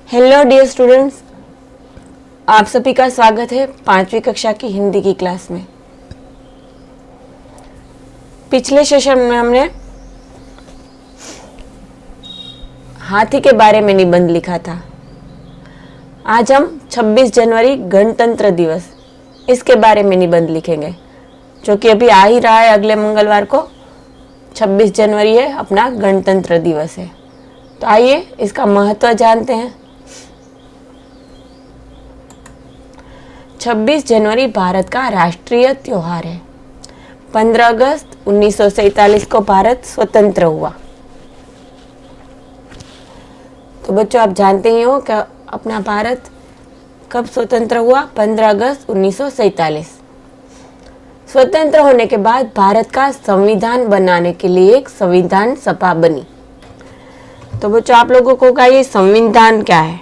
Hello dear students, आप सभी का स्वागत है 5वीं कक्षा की हिंदी की क्लास में। पिछले सेशन में हमने हाथी के बारे में निबंध लिखा था। आज हम 26 जनवरी गणतंत्र दिवस इसके बारे में निबंध लिखेंगे, जो कि अभी आ ही रहा है। अगले मंगलवार को 26 जनवरी है, अपना गणतंत्र दिवस है। तो आइए इसका महत्व जानते हैं। 26 जनवरी भारत का राष्ट्रीय त्योहार है। 15 अगस्त 1947 को भारत स्वतंत्र हुआ। तो बच्चों, आप जानते ही हो कि अपना भारत कब स्वतंत्र हुआ? 15 अगस्त 1947। स्वतंत्र होने के बाद भारत का संविधान बनाने के लिए एक संविधान सभा बनी। तो बच्चों, आप लोगों को क्या ये संविधान क्या है?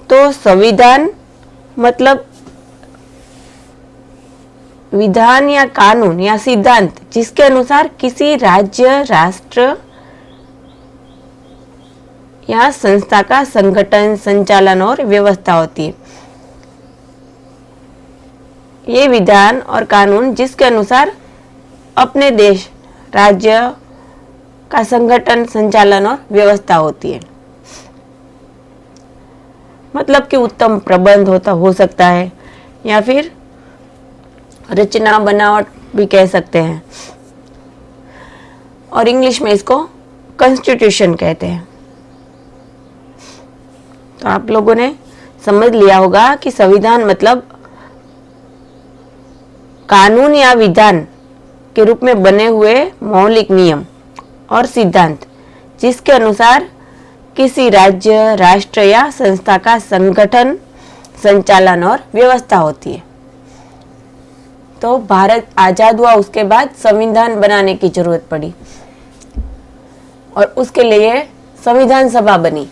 तो संविधान मतलब विधान या कानून या सिद्धांत जिसके अनुसार किसी राज्य, राष्ट्र या संस्था का संगठन, संचालन और व्यवस्था होती है। ये विधान और कानून जिसके अनुसार अपने देश, राज्य का संगठन, संचालन और व्यवस्था होती है। मतलब कि उत्तम प्रबंध हो सकता है, या फिर रचना, बनावट भी कह सकते हैं, और इंग्लिश में इसको कॉन्स्टिट्यूशन कहते हैं। तो आप लोगों ने समझ लिया होगा कि संविधान मतलब कानून या विधान के रूप में बने हुए मौलिक नियम और सिद्धांत जिसके अनुसार किसी राज्य, राष्ट्र या संस्था का संगठन, संचालन और व्यवस्था होती है। तो भारत आजाद हुआ, उसके बाद संविधान बनाने की जरूरत पड़ी और उसके लिए संविधान सभा बनी।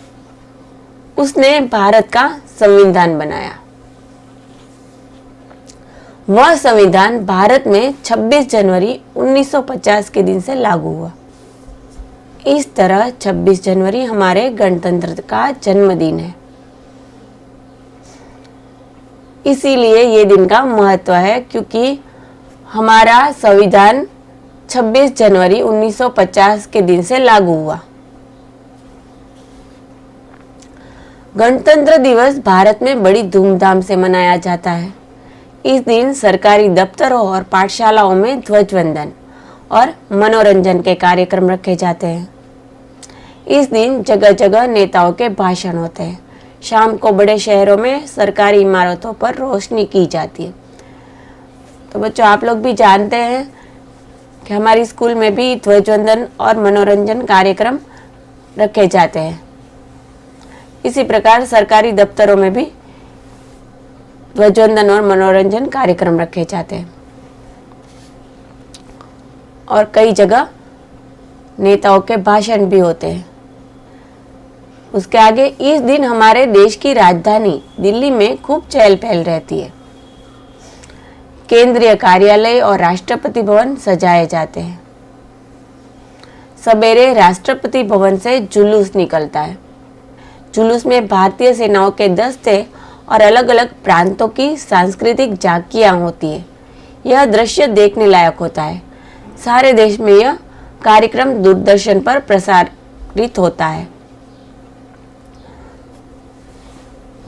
उसने भारत का संविधान बनाया। वह संविधान भारत में 26 जनवरी 1950 के दिन से लागू हुआ। इस तरह 26 जनवरी हमारे गणतंत्र का जन्मदिन है। इसीलिए ये दिन का महत्व है, क्योंकि हमारा संविधान 26 जनवरी 1950 के दिन से लागू हुआ। गणतंत्र दिवस भारत में बड़ी धूमधाम से मनाया जाता है। इस दिन सरकारी दफ्तरों और पाठशालाओं में ध्वजवंदन और मनोरंजन के कार्यक्रम रखे जाते हैं। इस दिन जगह जगह नेताओं के भाषण होते हैं। शाम को बड़े शहरों में सरकारी इमारतों पर रोशनी की जाती है। तो बच्चों, आप लोग भी जानते हैं कि हमारी स्कूल में भी ध्वजवंदन और मनोरंजन कार्यक्रम रखे जाते हैं। इसी प्रकार सरकारी दफ्तरों में भी ध्वजवंदन और मनोरंजन कार्यक्रम रखे जाते हैं, और कई जगह नेताओं के भाषण भी होते हैं। उसके आगे इस दिन हमारे देश की राजधानी दिल्ली में खूब चहल पहल रहती है। केंद्रीय कार्यालय और राष्ट्रपति भवन सजाए जाते हैं। सवेरे राष्ट्रपति भवन से जुलूस निकलता है। जुलूस में भारतीय सेनाओं के दस्ते और अलग अलग प्रांतों की सांस्कृतिक झांकियां होती है। यह दृश्य देखने लायक होता है। सारे देश में यह कार्यक्रम दूरदर्शन पर प्रसारित होता है।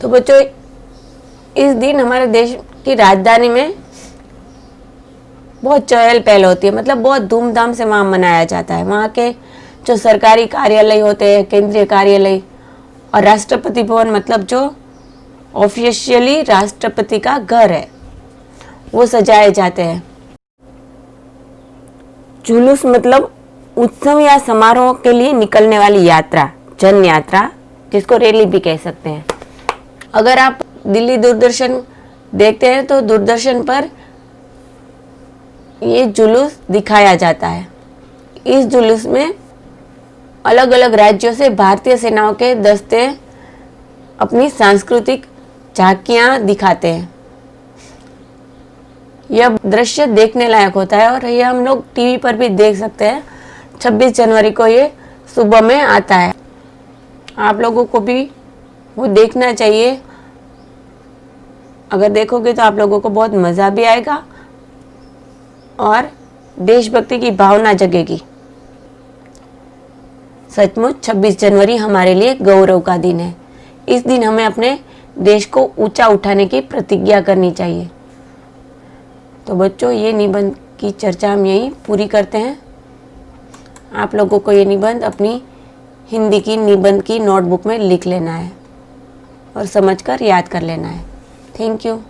तो बच्चों, इस दिन हमारे देश की राजधानी में बहुत चहल पहल होती है, मतलब बहुत धूमधाम से वहाँ मनाया जाता है। वहाँ के जो सरकारी कार्यालय होते हैं, केंद्रीय कार्यालय और राष्ट्रपति भवन, मतलब जो ऑफिशियली राष्ट्रपति का घर है, वो सजाए जाते हैं। जुलूस मतलब उत्सव या समारोह के लिए निकलने वाली यात्रा, जन यात्रा, जिसको रैली भी कह सकते हैं। अगर आप दिल्ली दूरदर्शन देखते हैं तो दूरदर्शन पर ये जुलूस दिखाया जाता है। इस जुलूस में अलग अलग राज्यों से भारतीय सेनाओं के दस्ते अपनी सांस्कृतिक झांकियां दिखाते हैं। यह दृश्य देखने लायक होता है और यह हम लोग टीवी पर भी देख सकते हैं। 26 जनवरी को ये सुबह में आता है। आप लोगों को भी वो देखना चाहिए। अगर देखोगे तो आप लोगों को बहुत मज़ा भी आएगा और देशभक्ति की भावना जगेगी। सचमुच 26 जनवरी हमारे लिए गौरव का दिन है। इस दिन हमें अपने देश को ऊंचा उठाने की प्रतिज्ञा करनी चाहिए। तो बच्चों, ये निबंध की चर्चा हम यहीं पूरी करते हैं। आप लोगों को ये निबंध अपनी हिंदी की निबंध की नोटबुक में लिख लेना है और समझकर याद कर लेना है। Thank you.